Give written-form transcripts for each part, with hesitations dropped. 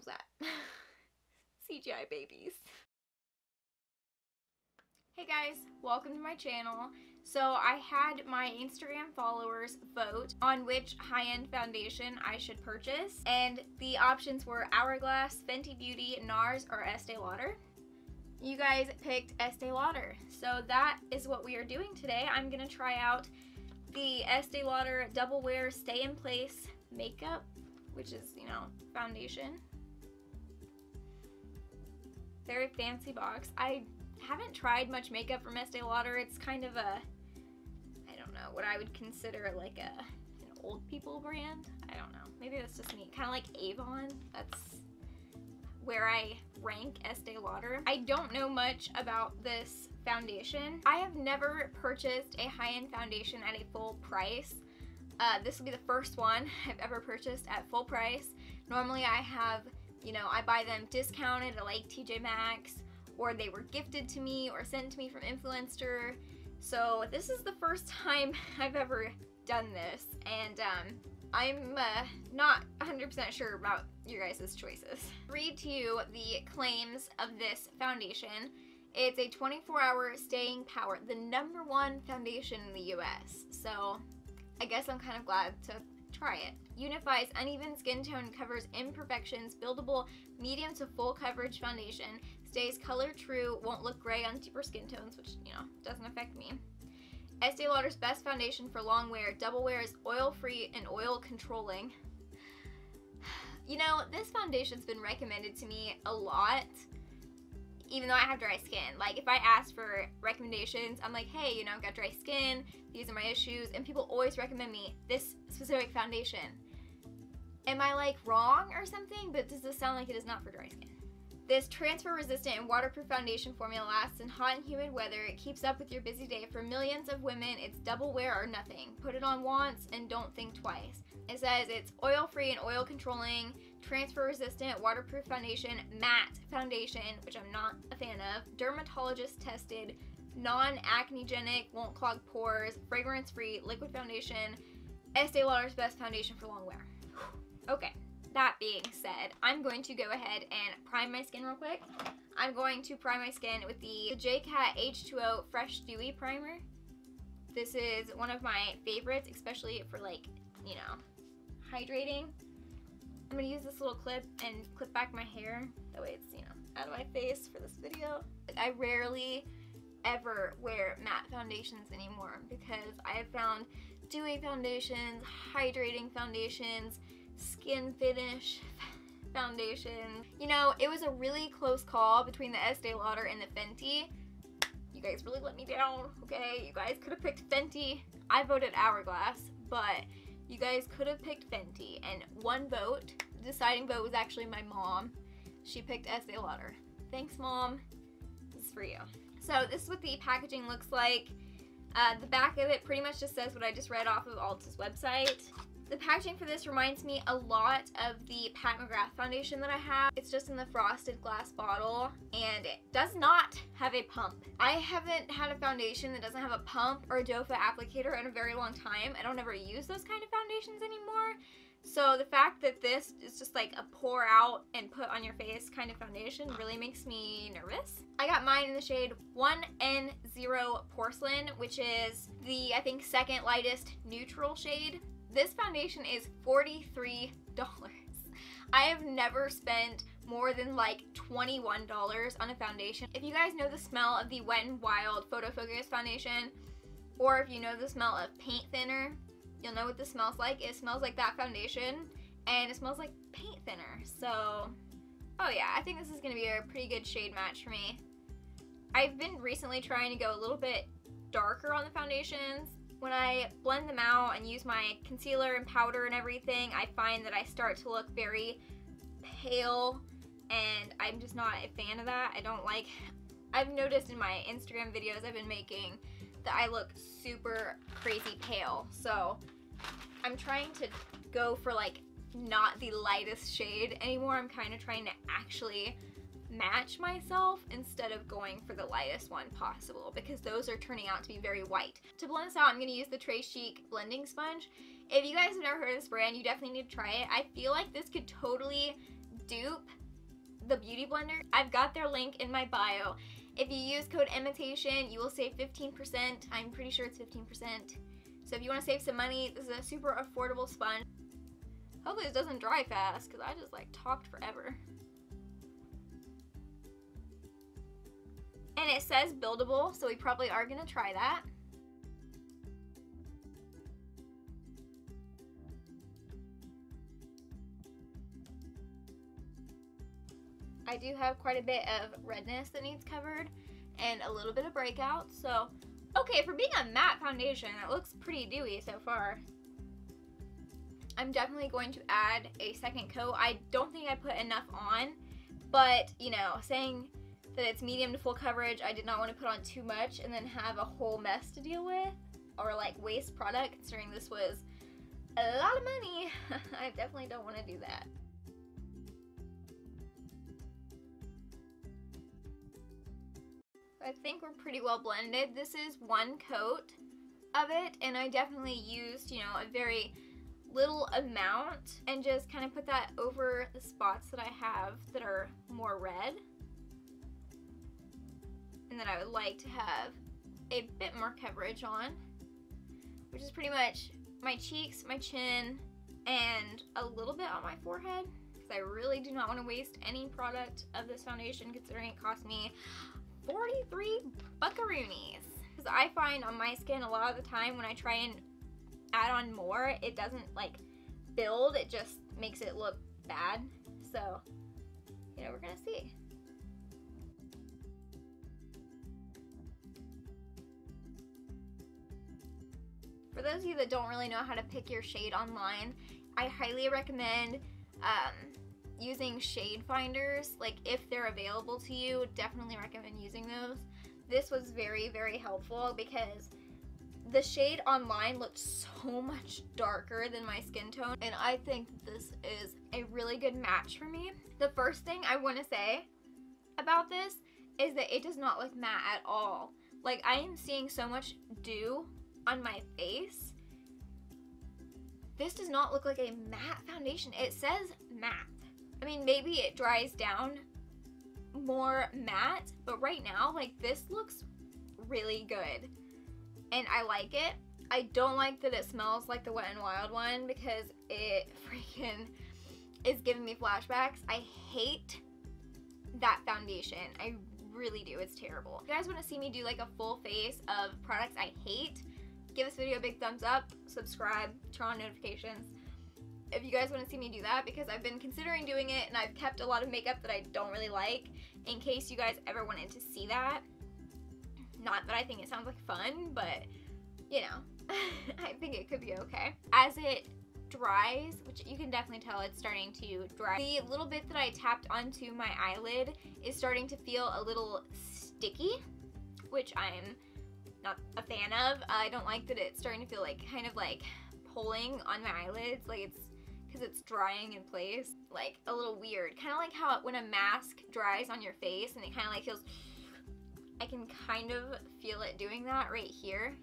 was that? CGI babies. Hey guys, welcome to my channel. So I had my Instagram followers vote on which high-end foundation I should purchase, and the options were Hourglass, Fenty Beauty, NARS, or Estee Lauder. You guys picked Estee Lauder, so that is what we are doing today. I'm gonna try out the Estee Lauder Double Wear Stay in Place Makeup, which is, you know, foundation. Very fancy box. I haven't tried much makeup from Estee Lauder. It's kind of a, I don't know, what I would consider like an old people brand. I don't know. Maybe that's just me. Kind of like Avon. That's where I rank Estee Lauder. I don't know much about this foundation. I have never purchased a high-end foundation at a full price. This will be the first one I've ever purchased at full price. Normally I have, you know, I buy them discounted at like TJ Maxx, or they were gifted to me or sent to me from Influencer. So this is the first time I've ever done this, and I'm not 100% sure about your guys' choices. Read to you the claims of this foundation. It's a 24-hour staying power, the #1 foundation in the US. So I guess I'm kind of glad to try it. Unifies uneven skin tone, covers imperfections, buildable medium to full coverage foundation, stays color true, won't look gray on deeper skin tones, which, you know, doesn't affect me. Estee Lauder's best foundation for long wear. Double wear is oil free and oil controlling. You know, this foundation's been recommended to me a lot, even though I have dry skin. Like, if I ask for recommendations, I'm like, hey, you know, I've got dry skin, these are my issues, and people always recommend me this specific foundation. Am I like wrong or something? But does this sound like it is not for dry skin? This transfer resistant and waterproof foundation formula lasts in hot and humid weather. It keeps up with your busy day. For millions of women, it's double wear or nothing. Put it on once and don't think twice. It says it's oil free and oil controlling, transfer resistant, waterproof foundation, matte foundation, which I'm not a fan of, dermatologist tested, non-acnegenic, won't clog pores, fragrance free, liquid foundation, Estee Lauder's best foundation for long wear. Okay. That being said, I'm going to go ahead and prime my skin real quick. I'm going to prime my skin with the JCat H2O Fresh Dewy Primer. This is one of my favorites, especially for, like, you know, hydrating. I'm going to use this little clip and clip back my hair. That way it's, you know, out of my face for this video. Like, I rarely ever wear matte foundations anymore because I have found dewy foundations, hydrating foundations, skin finish foundation. You know, it was a really close call between the Estee Lauder and the Fenty. You guys really let me down, okay? You guys could have picked Fenty. I voted Hourglass, but you guys could have picked Fenty. And one vote, the deciding vote, was actually my mom. She picked Estee Lauder. Thanks, Mom. This is for you. So this is what the packaging looks like. The back of it pretty much just says what I just read off of Ulta's website. The packaging for this reminds me a lot of the Pat McGrath foundation that I have. It's just in the frosted glass bottle, and it does not have a pump. I haven't had a foundation that doesn't have a pump or a doe foot applicator in a very long time. I don't ever use those kind of foundations anymore. So the fact that this is just like a pour out and put on your face kind of foundation really makes me nervous. I got mine in the shade 1N0 Porcelain, which is the, I think, second lightest neutral shade. This foundation is $43. I have never spent more than like $21 on a foundation. If you guys know the smell of the Wet n Wild Photo Focus foundation, or if you know the smell of paint thinner, you'll know what this smells like. It smells like that foundation, and it smells like paint thinner. So, oh yeah, I think this is gonna be a pretty good shade match for me. I've been recently trying to go a little bit darker on the foundations. When I blend them out and use my concealer and powder and everything, I find that I start to look very pale, and I'm just not a fan of that. I've noticed in my Instagram videos I've been making that I look super crazy pale. So I'm trying to go for like not the lightest shade anymore. I'm kind of trying to actually match myself instead of going for the lightest one possible, because those are turning out to be very white. To blend this out, I'm going to use the Très Chic blending sponge. If you guys have never heard of this brand, you definitely need to try it. I feel like this could totally dupe the Beauty Blender. I've got their link in my bio. If you use code IMITATION, you will save 15%. I'm pretty sure it's 15%. So if you want to save some money, this is a super affordable sponge. Hopefully this doesn't dry fast, because I just like talked forever. And it says buildable, so we probably are going to try that. I do have quite a bit of redness that needs covered and a little bit of breakout. So, okay, for being a matte foundation, it looks pretty dewy so far. I'm definitely going to add a second coat. I don't think I put enough on, but, you know, saying that it's medium to full coverage, I did not want to put on too much and then have a whole mess to deal with, or like waste product, considering this was a lot of money. I definitely don't want to do that. I think we're pretty well blended. This is one coat of it, and I definitely used, you know, a very little amount and just kind of put that over the spots that I have that are more red. And then I would like to have a bit more coverage on, which is pretty much my cheeks, my chin, and a little bit on my forehead, because I really do not want to waste any product of this foundation, considering it cost me 43 buckaroonies. Because I find on my skin a lot of the time when I try and add on more, it doesn't like build, it just makes it look bad. So, you know, we're gonna see. For those of you that don't really know how to pick your shade online, I highly recommend using shade finders. Like, if they're available to you, definitely recommend using those. This was very, very helpful because the shade online looked so much darker than my skin tone, and I think this is a really good match for me. The first thing I want to say about this is that it does not look matte at all. Like, I am seeing so much dew on my face. This does not look like a matte foundation. It says matte. I mean, maybe it dries down more matte, but right now, like, this looks really good. And I like it. I don't like that it smells like the Wet n Wild one because it freaking is giving me flashbacks. I hate that foundation. I really do. It's terrible. If you guys want to see me do like a full face of products I hate, give this video a big thumbs up, subscribe, turn on notifications. If you guys want to see me do that, because I've been considering doing it and I've kept a lot of makeup that I don't really like in case you guys ever wanted to see that. Not that I think it sounds like fun, but you know, I think it could be okay. As it dries, which you can definitely tell it's starting to dry, the little bit that I tapped onto my eyelid is starting to feel a little sticky, which I'm not a fan of. I don't like that it's starting to feel like kind of like pulling on my eyelids, like it's because it's drying in place, like a little weird, kind of like how when a mask dries on your face and it kind of like feels, I can kind of feel it doing that right here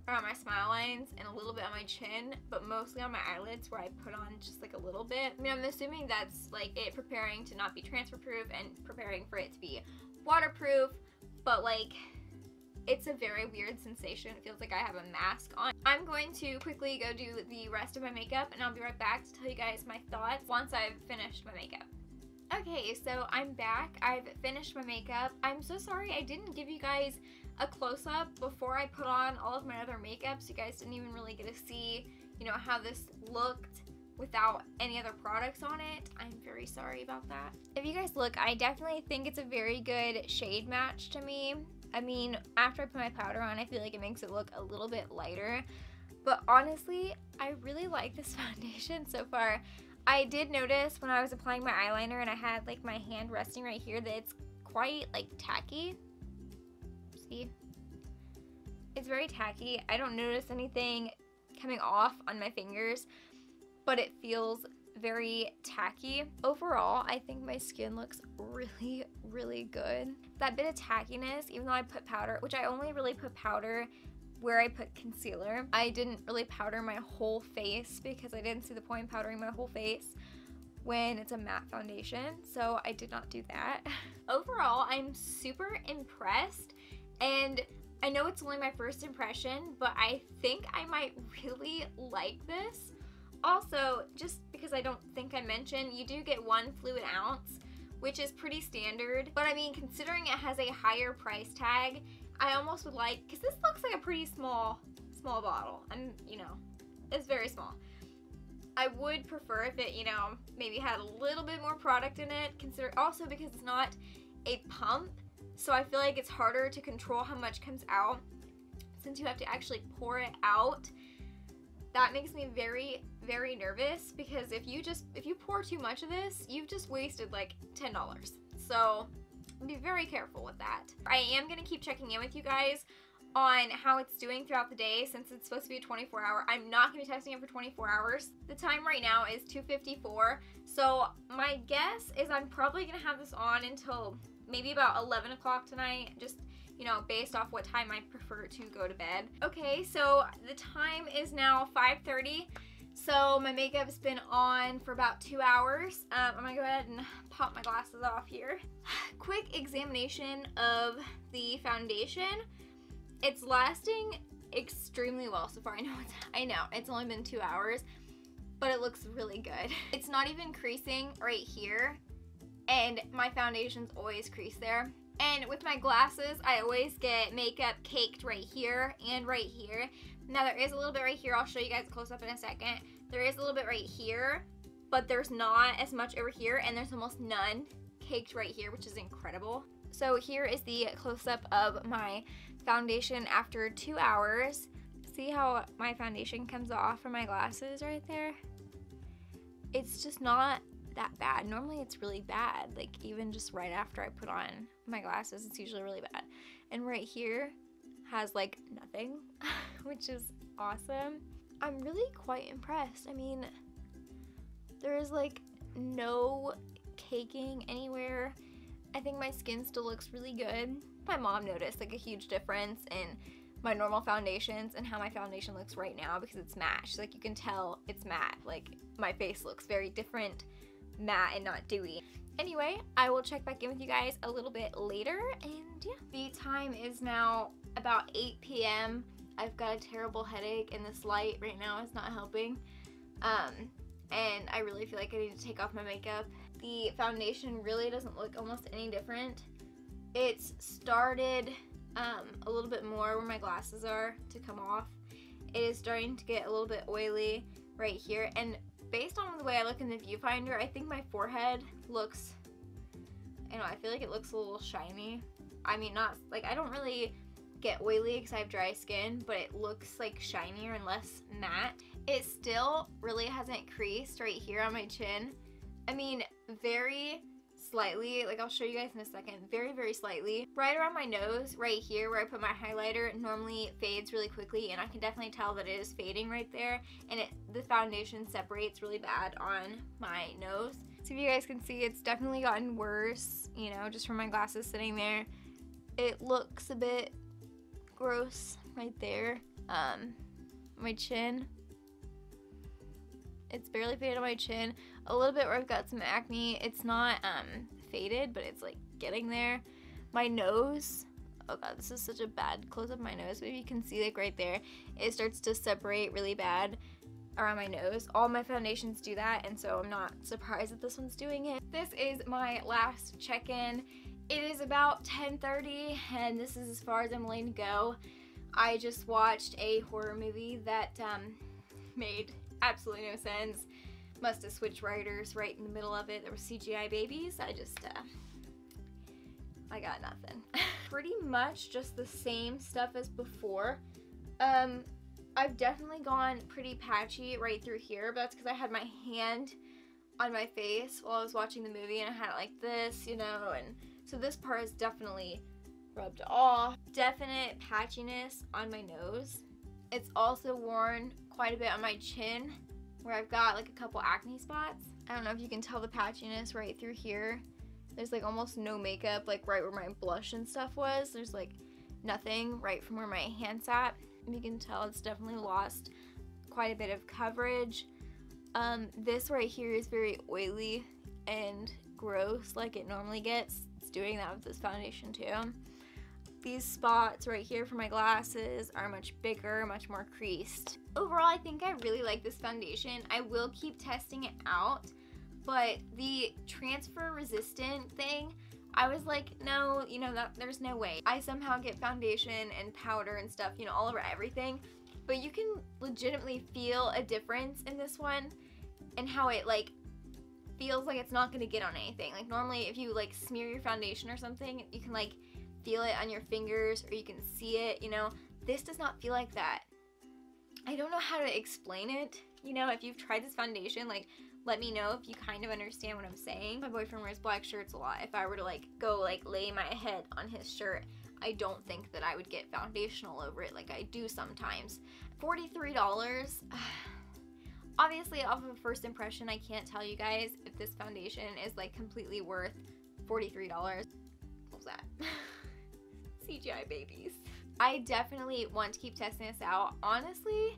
around my smile lines and a little bit on my chin, but mostly on my eyelids where I put on just like a little bit. I mean, I'm assuming that's like it preparing to not be transfer proof and preparing for it to be waterproof, but like it's a very weird sensation. It feels like I have a mask on. I'm going to quickly go do the rest of my makeup and I'll be right back to tell you guys my thoughts once I've finished my makeup. Okay, so I'm back. I've finished my makeup. I'm so sorry I didn't give you guys a close-up before I put on all of my other makeup, so you guys didn't even really get to see, you know, how this looked without any other products on it. I'm very sorry about that. If you guys look, I definitely think it's a very good shade match to me. I mean, after I put my powder on, I feel like it makes it look a little bit lighter, but honestly, I really like this foundation so far. I did notice when I was applying my eyeliner and I had like my hand resting right here that it's quite like tacky. See? It's very tacky. I don't notice anything coming off on my fingers, but it feels very tacky. Overall, I think my skin looks really, really good. That bit of tackiness, even though I put powder, which I only really put powder where I put concealer. I didn't really powder my whole face because I didn't see the point in powdering my whole face. when it's a matte foundation, so I did not do that. Overall, I'm super impressed, and I know it's only my first impression, but I think I might really like this. Also, just because I don't think I mentioned, you do get 1 fluid ounce, which is pretty standard, but I mean, considering it has a higher price tag, I almost would like, because this looks like a pretty small bottle, and you know, it's very small. I would prefer if it, you know, maybe had a little bit more product in it, also because it's not a pump, so I feel like it's harder to control how much comes out since you have to actually pour it out. That makes me very, very nervous, because if you pour too much of this, you've just wasted like $10. So be very careful with that. I am gonna keep checking in with you guys on how it's doing throughout the day, since it's supposed to be a 24-hour. I'm not gonna be testing it for 24 hours. The time right now is 2:54, so my guess is I'm probably gonna have this on until maybe about 11 o'clock tonight, just, you know, based off what time I prefer to go to bed. Okay, so the time is now 5:30. So my makeup's been on for about 2 hours. I'm gonna go ahead and pop my glasses off here. Quick examination of the foundation. It's lasting extremely well so far. I know it's only been 2 hours, but it looks really good. It's not even creasing right here, and my foundation's always creased there. And with my glasses, I always get makeup caked right here and right here. Now there is a little bit right here. I'll show you guys a close up in a second. There is a little bit right here, but there's not as much over here, and there's almost none caked right here, which is incredible. So here is the close up of my foundation after 2 hours. See how my foundation comes off from my glasses right there? It's just not that bad. Normally it's really bad, like even just right after I put on my glasses, it's usually really bad. And right here has like nothing, which is awesome. I'm really quite impressed. I mean, there is like no caking anywhere. I think my skin still looks really good. My mom noticed like a huge difference in my normal foundations and how my foundation looks right now, because it's matte. She's like, you can tell it's matte. Like my face looks very different, matte and not dewy. Anyway, I will check back in with you guys a little bit later, and yeah. The time is now about 8 p.m. I've got a terrible headache, and this light right now is not helping. And I really feel like I need to take off my makeup. The foundation really doesn't look almost any different. It's started a little bit more where my glasses are to come off. It is starting to get a little bit oily right here, and based on the way I look in the viewfinder, I think my forehead looks, I don't know, I feel like it looks a little shiny. I mean, not, like, I don't really get oily because I have dry skin, but it looks like shinier and less matte. It still really hasn't creased right here on my chin. I mean, very slightly, like I'll show you guys in a second, very, very slightly. Right around my nose, right here where I put my highlighter, normally fades really quickly, and I can definitely tell that it is fading right there, and the foundation separates really bad on my nose. So if you guys can see, it's definitely gotten worse, you know, just from my glasses sitting there. It looks a bit gross right there. My chin, it's barely faded on my chin. A little bit where I've got some acne. It's not faded, but it's like getting there. My nose, oh god, this is such a bad close up of my nose, but you can see like right there, it starts to separate really bad around my nose. All my foundations do that, and so I'm not surprised that this one's doing it. This is my last check-in. It is about 10:30, and this is as far as I'm willing to go. I just watched a horror movie that made absolutely no sense. Must have switched writers right in the middle of it. There were CGI babies. I got nothing. Pretty much just the same stuff as before. I've definitely gone pretty patchy right through here, but that's because I had my hand on my face while I was watching the movie, and I had it like this, you know, and so this part is definitely rubbed off. Definite patchiness on my nose. It's also worn quite a bit on my chin, where I've got like a couple acne spots. I don't know if you can tell the patchiness right through here. There's like almost no makeup, like right where my blush and stuff was. There's like nothing right from where my hand's at. You can tell it's definitely lost quite a bit of coverage. This right here is very oily and gross like it normally gets. It's doing that with this foundation too. These spots right here for my glasses are much bigger, much more creased. Overall, I think I really like this foundation. I will keep testing it out, but the transfer resistant thing, I was like, no, you know, there's no way. I somehow get foundation and powder and stuff, you know, all over everything, but you can legitimately feel a difference in this one and how it like feels like it's not gonna get on anything. Like normally if you like smear your foundation or something, you can like feel it on your fingers or you can see it, you know. This does not feel like that. I don't know how to explain it. You know, if you've tried this foundation, like let me know if you kind of understand what I'm saying. My boyfriend wears black shirts a lot. If I were to like go like lay my head on his shirt, I don't think that I would get foundation all over it like I do sometimes. $43. Obviously off of a first impression, I can't tell you guys if this foundation is like completely worth $43. What was that? CGI babies. I definitely want to keep testing this out. Honestly,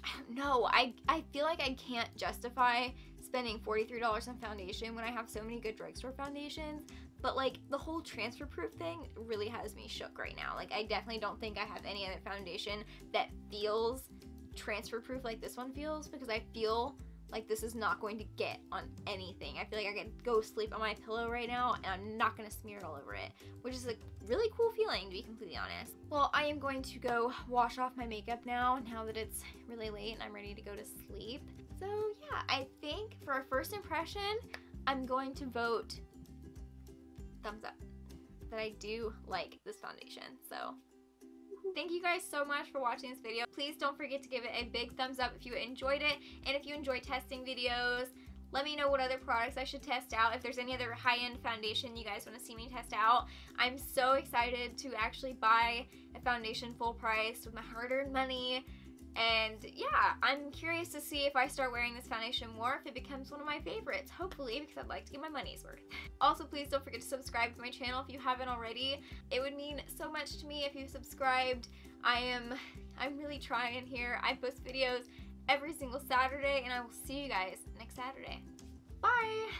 I don't know. I feel like I can't justify spending $43 on foundation when I have so many good drugstore foundations, but like the whole transfer proof thing really has me shook right now. Like I definitely don't think I have any other foundation that feels transfer proof like this one feels, because I feel like this is not going to get on anything. I feel like I could go sleep on my pillow right now and I'm not gonna smear it all over it, which is a really cool feeling, to be completely honest. Well, I am going to go wash off my makeup now that it's really late and I'm ready to go to sleep. So yeah, I think for a first impression, I'm going to vote thumbs up that I do like this foundation. So thank you guys so much for watching this video. Please don't forget to give it a big thumbs up if you enjoyed it, and if you enjoy testing videos, let me know what other products I should test out. If there's any other high-end foundation you guys want to see me test out. I'm so excited to actually buy a foundation full price with my hard-earned money. And yeah, I'm curious to see if I start wearing this foundation more, if it becomes one of my favorites, hopefully, because I'd like to get my money's worth. Also, please don't forget to subscribe to my channel if you haven't already. It would mean so much to me if you subscribed. I'm really trying here. I post videos every single Saturday, and I will see you guys next Saturday. Bye!